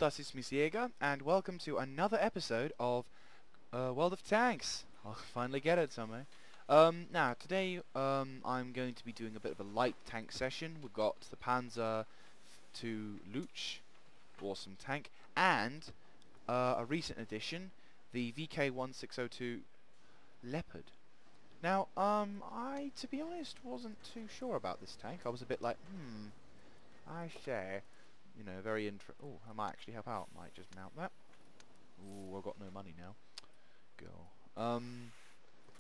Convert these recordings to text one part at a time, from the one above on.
das ist Miss Jäger, and welcome to another episode of World of Tanks. I'll finally get it somehow. Now, today I'm going to be doing a bit of a light tank session. We've got the Panzer II Luch, awesome tank, and a recent addition, the VK1602 Leopard. Now, I, to be honest, wasn't too sure about this tank. I was a bit like, I say, you know, very oh, I might actually help out. Might just mount that. Ooh, I've got no money now. Go.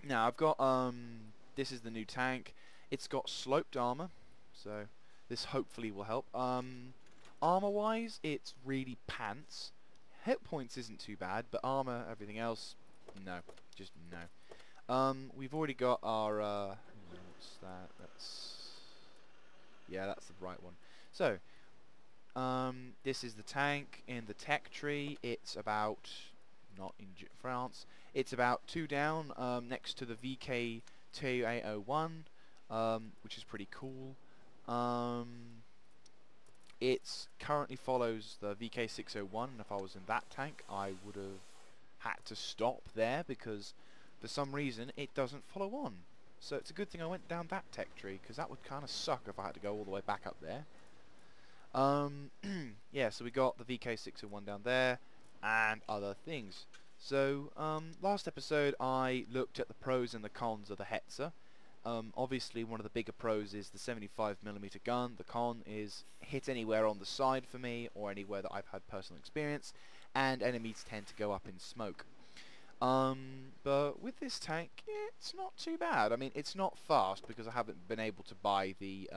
Now I've got this is the new tank. It's got sloped armor, so this hopefully will help. Armor-wise, it's really pants. Hit points isn't too bad, but armor, everything else, no, just no. We've already got our what's that? That's the right one. So, this is the tank in the tech tree. It's about, not in France, it's about 2 down, next to the VK2801, which is pretty cool. It currently follows the VK601, and if I was in that tank, I would have had to stop there because for some reason it doesn't follow on. So it's a good thing I went down that tech tree, because that would kind of suck if I had to go all the way back up there. Yeah, so we got the VK601 down there, and other things. So, last episode I looked at the pros and the cons of the Hetzer. Obviously one of the bigger pros is the 75mm gun. The con is hit anywhere on the side for me, or anywhere that I've had personal experience, and enemies tend to go up in smoke. But with this tank, it's not too bad. I mean, it's not fast because I haven't been able to buy the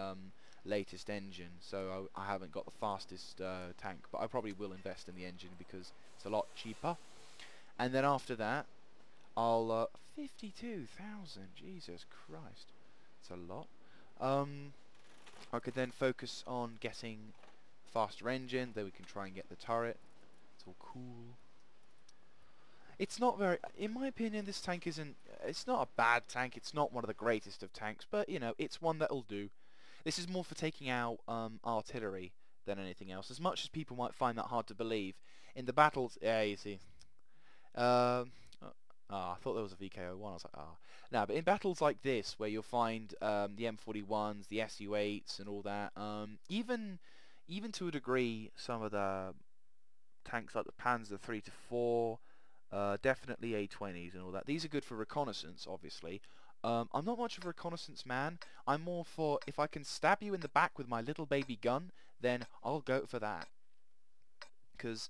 latest engine, so I haven't got the fastest tank, but I probably will invest in the engine because it's a lot cheaper. And then after that, I'll 52,000, Jesus Christ, it's a lot. I could then focus on getting faster engine, then we can try and get the turret. It's all cool. It's not very, in my opinion, this tank isn't, it's not a bad tank, it's not one of the greatest of tanks, but, you know, it's one that'll do. This is more for taking out artillery than anything else, as much as people might find that hard to believe. In the battles, yeah, you see. I thought there was a VK01, I was like, No, but in battles like this, where you'll find the M41s, the SU8s, and all that, even to a degree, some of the tanks like the Panzer III to IV, definitely A20s and all that. These are good for reconnaissance, obviously. I'm not much of a reconnaissance man. I'm more for, if I can stab you in the back with my little baby gun, then I'll go for that. Because,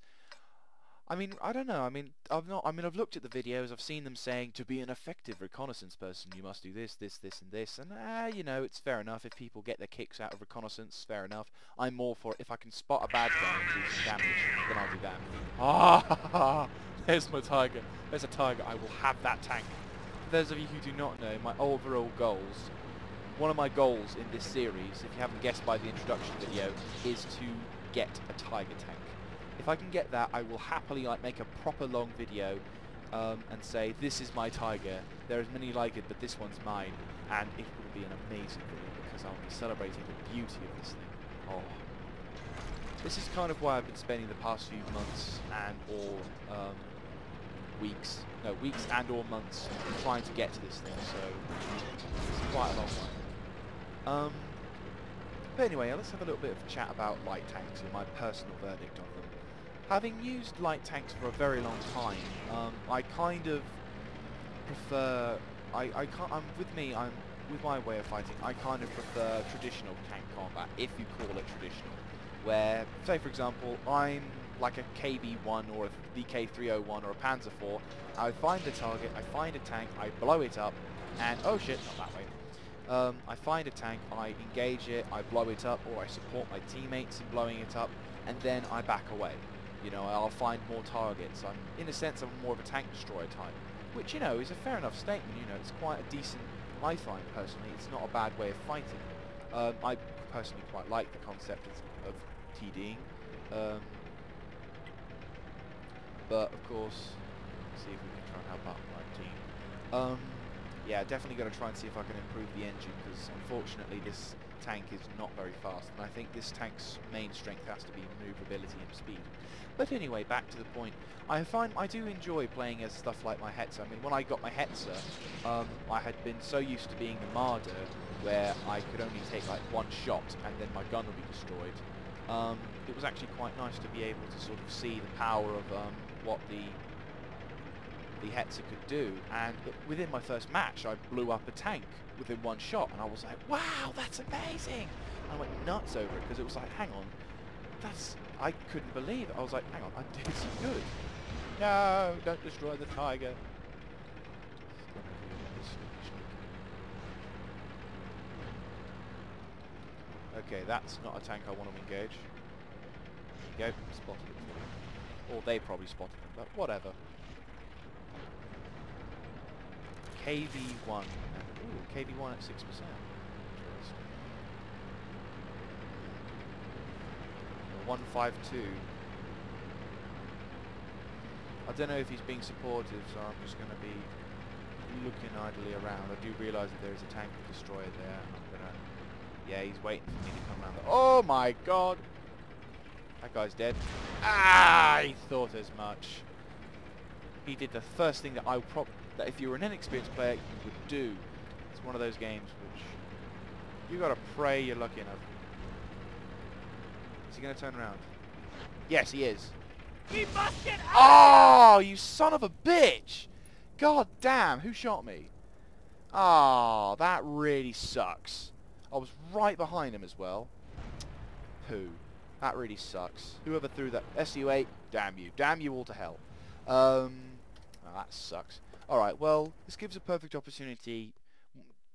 I mean, I don't know. I mean, I've looked at the videos. I've seen them saying to be an effective reconnaissance person, you must do this, this, this, and this. And you know, it's fair enough if people get their kicks out of reconnaissance. Fair enough. I'm more for if I can spot a bad guy and do some damage, then I'll do that. Ah, there's my tiger. There's a tiger. I will have that tank. For those of you who do not know, my overall goals, one of my goals in this series, if you haven't guessed by the introduction video, is to get a tiger tank. If I can get that, I will happily make a proper long video and say, this is my tiger, there are many like it, but this one's mine, and it will be an amazing video because I'll be celebrating the beauty of this thing. Oh. This is kind of why I've been spending the past few months and or weeks and or months trying to get to this thing, so it's quite a long one. But anyway, let's have a little bit of a chat about light tanks and my personal verdict on them. Having used light tanks for a very long time, I kind of prefer, with my way of fighting, I kind of prefer traditional tank combat, if you call it traditional, where, say for example, I'm like a KB-1 or a VK301 or a Panzer IV, I find a target, I find a tank, I blow it up, and oh shit, not that way. I find a tank, I engage it, I blow it up, or I support my teammates in blowing it up, and then I back away. You know, I'll find more targets. In a sense, I'm more of a tank destroyer type, which, you know, is a fair enough statement. You know, it's quite a decent, I find personally, it's not a bad way of fighting. I personally quite like the concept of TDing. But of course, let's see if we can try and help out my team. yeah, definitely going to try and see if I can improve the engine, because unfortunately this tank is not very fast, and I think this tank's main strength has to be maneuverability and speed. But anyway, back to the point. I do enjoy playing as stuff like my Hetzer. I mean, when I got my Hetzer, I had been so used to being the Marder, where I could only take like one shot and then my gun would be destroyed. It was actually quite nice to be able to sort of see the power of what the Hetzer could do, and within my first match I blew up a tank within one shot, and I was like, wow, that's amazing! And I went nuts over it, because it was like, hang on, I couldn't believe it. I was like, hang on, I did some good. No, don't destroy the Tiger. Okay, that's not a tank I want to engage. There you go, spotted it for you. Or they probably spotted them, but whatever. KV1. Ooh, KV1 at 6%. Interesting. 152. I don't know if he's being supportive, so I'm just going to be looking idly around. I do realise that there is a tank destroyer there. I'm going to... Yeah, he's waiting for me to come around. Oh my god! That guy's dead. Ah! He thought as much. He did the first thing that that if you were an inexperienced player, you would do. It's one of those games which you gotta pray you're lucky enough. Is he gonna turn around? Yes, he is. We must get out! Oh, you son of a bitch! God damn, who shot me? Oh, that really sucks. I was right behind him as well. Who? That really sucks. Whoever threw that SU-8, damn you. Damn you all to hell. Oh, that sucks. Alright, well, this gives a perfect opportunity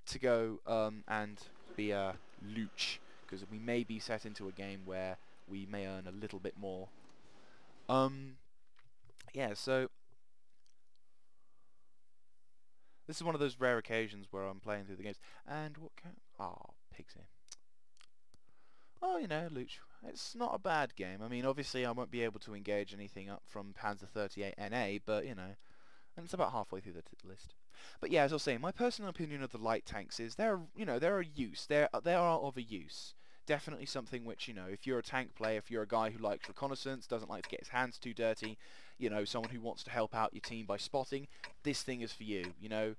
to go and be a Luch, because we may be set into a game where we may earn a little bit more. Yeah, so this is one of those rare occasions where I'm playing through the games. And what can... Oh, pigs here. Oh, you know, Luch. It's not a bad game. I mean, obviously I won't be able to engage anything up from Panzer 38 NA, but, you know, and it's about halfway through the list. But yeah, as I was saying, my personal opinion of the light tanks is they're a use. They are of a use. Definitely something which, you know, if you're a tank player, if you're a guy who likes reconnaissance, doesn't like to get his hands too dirty, you know, someone who wants to help out your team by spotting, this thing is for you, you know.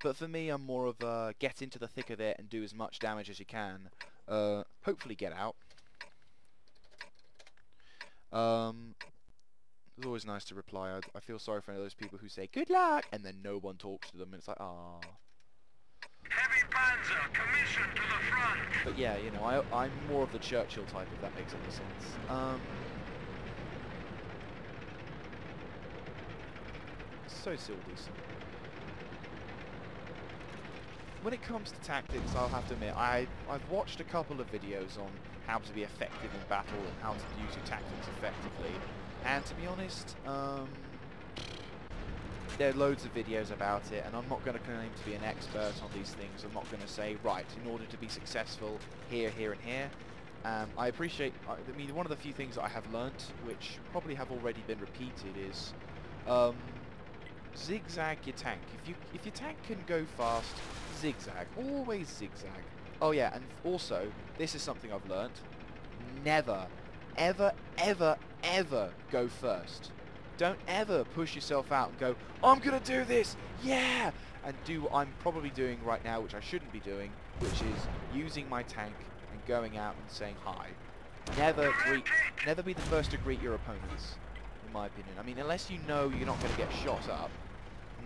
But for me, I'm more of a get into the thick of it and do as much damage as you can. Hopefully get out. It's always nice to reply. I feel sorry for those people who say, good luck, and then no one talks to them, and it's like, ah. Heavy Panzer, commission to the front! But yeah, you know, I'm more of the Churchill type, if that makes any sense. So still decent. When it comes to tactics, I'll have to admit, I've watched a couple of videos on how to be effective in battle and how to use your tactics effectively. And to be honest, there are loads of videos about it, and I'm not going to claim to be an expert on these things. I'm not going to say, right, in order to be successful here, here, and here. I appreciate, I mean, one of the few things that I have learnt, which probably have already been repeated, is zigzag your tank. If your tank can go fast, zigzag. Always zigzag. Oh yeah, and also, this is something I've learnt. Never, ever, ever, ever go first. Don't ever push yourself out and go, I'm gonna do this, yeah! And do what I'm probably doing right now, which I shouldn't be doing, which is using my tank and going out and saying hi. Never be the first to greet your opponents, in my opinion. I mean, unless you know you're not going to get shot up,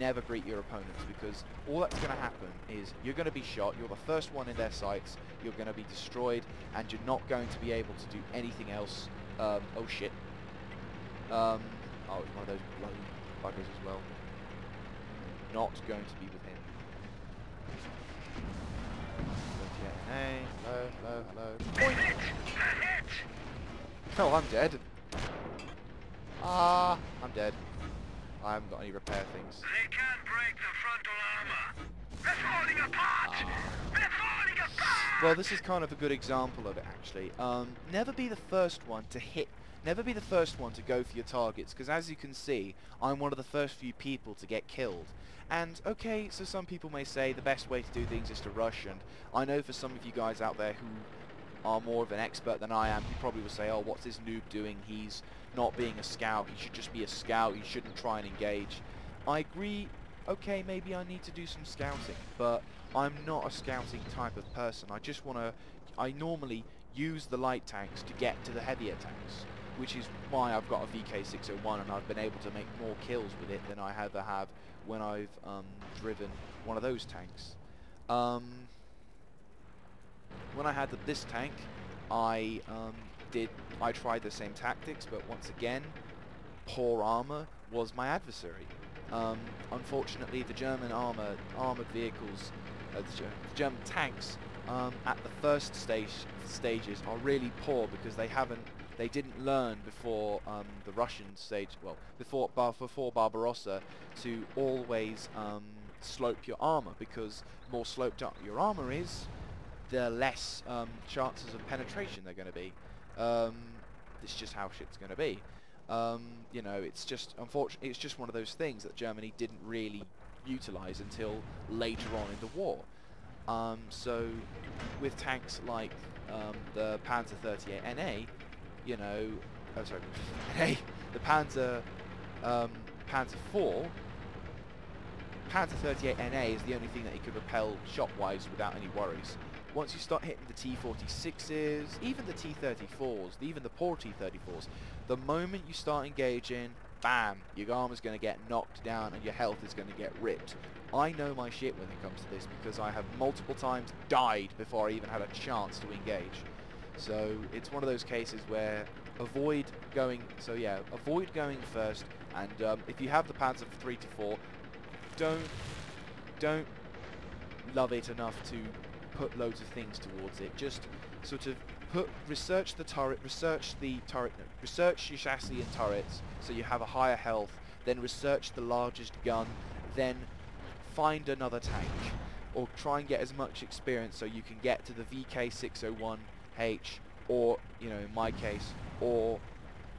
never greet your opponents, because all that's going to happen is you're going to be shot, you're the first one in their sights, you're going to be destroyed, and you're not going to be able to do anything else. Oh shit. Oh, it's one of those bloody buggers as well. Not going to be with him. Hey, hello, hello. Hit! Oh, I'm dead. Ah, I'm dead. I haven't got any repair things. They can't break the frontal armor. They're falling apart! They're falling apart! Well, this is kind of a good example of it, actually. Never be the first one to hit Never be the first one to go for your targets, because as you can see, I'm one of the first few people to get killed. And okay, so some people may say the best way to do things is to rush, and I know for some of you guys out there who are more of an expert than I am, you probably will say, oh, what's this noob doing? He's not being a scout, he should just be a scout, he shouldn't try and engage. I agree, okay, maybe I need to do some scouting, but I'm not a scouting type of person. I normally use the light tanks to get to the heavier tanks, which is why I've got a VK601 and I've been able to make more kills with it than I ever have when I've driven one of those tanks. When I had this tank, I tried the same tactics, but once again, poor armor was my adversary. Unfortunately, the German armored vehicles, the German tanks, at the first stages are really poor because they didn't learn before the Russian stage, well, before Barbarossa, to always slope your armor, because more sloped up your armor is, the less chances of penetration they're going to be. It's just how shit's going to be. You know, it's just unfortunately, it's just one of those things that Germany didn't really utilize until later on in the war. So with tanks like the Panzer 38 NA, you know, oh sorry, NA, the Panzer 4, Panzer 38 NA is the only thing that it could repel shot-wise without any worries. Once you start hitting the T-46s, even the T-34s, even the poor T-34s, the moment you start engaging, bam, your armor's going to get knocked down and your health is going to get ripped. I know my shit when it comes to this because I have multiple times died before I even had a chance to engage. So it's one of those cases where avoid going first, and if you have the Panzer 3 to 4, don't love it enough to put loads of things towards it. Just sort of research your chassis and turrets so you have a higher health, then research the largest gun, then find another tank, or try and get as much experience so you can get to the VK601H, or, you know, in my case, or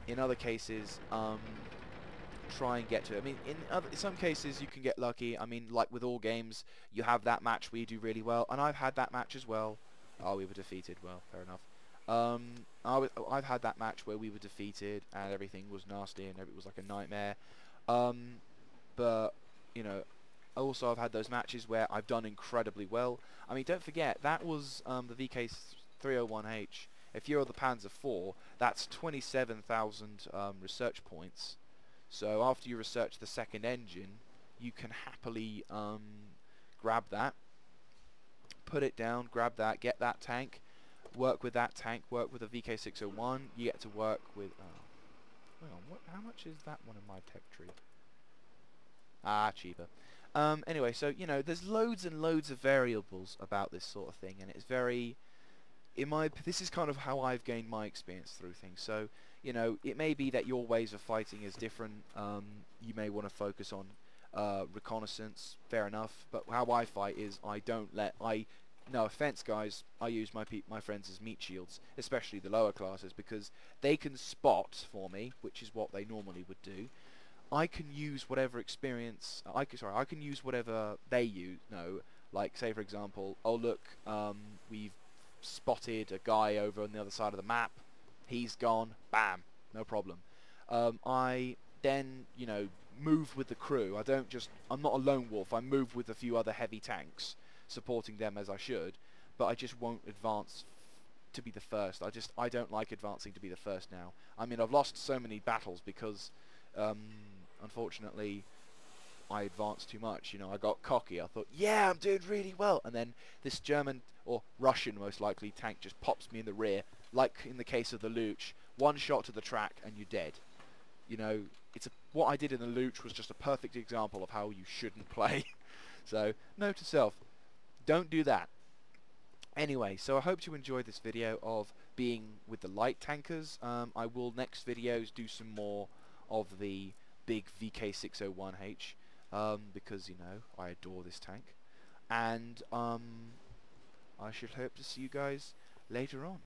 in other cases, try and get to it. I mean, in some cases you can get lucky. I mean, like with all games, you have that match where you do really well, and I've had that match as well. Oh, we were defeated. Well, fair enough. I've had that match where we were defeated and everything was nasty and it was like a nightmare. But you know, also I've had those matches where I've done incredibly well. I mean, don't forget that was the VK301H. If you're the Panzer IV, that's 27,000 research points. So after you research the second engine, you can happily grab that, put it down, grab that, get that tank, work with that tank, work with a VK601. You get to work with. Hang on, how much is that one in my tech tree? Ah, cheaper. Anyway, so you know, there's loads and loads of variables about this sort of thing, and it's very. This is kind of how I've gained my experience through things. So, you know, it may be that your ways of fighting is different. You may want to focus on reconnaissance, fair enough. But how I fight is no offense, guys, I use my friends as meat shields, especially the lower classes, because they can spot for me, which is what they normally would do. I can use whatever experience. I can use whatever they know. Like, say for example, oh look, we've spotted a guy over on the other side of the map, he's gone, bam, no problem. I then, you know, move with the crew. I'm not a lone wolf, I move with a few other heavy tanks, supporting them as I should, but I just won't advance to be the first. I don't like advancing to be the first now. I mean, I've lost so many battles because, unfortunately, I advanced too much. You know, I got cocky. I thought, yeah, I'm doing really well, and then this German or Russian, most likely, tank just pops me in the rear, like in the case of the Luch. One shot to the track and you're dead. You know, what I did in the Luch was just a perfect example of how you shouldn't play. So, note to self, don't do that. Anyway, so I hope you enjoyed this video of being with the light tankers. I will next videos do some more of the big VK601H. Because, you know, I adore this tank. And I should hope to see you guys later on.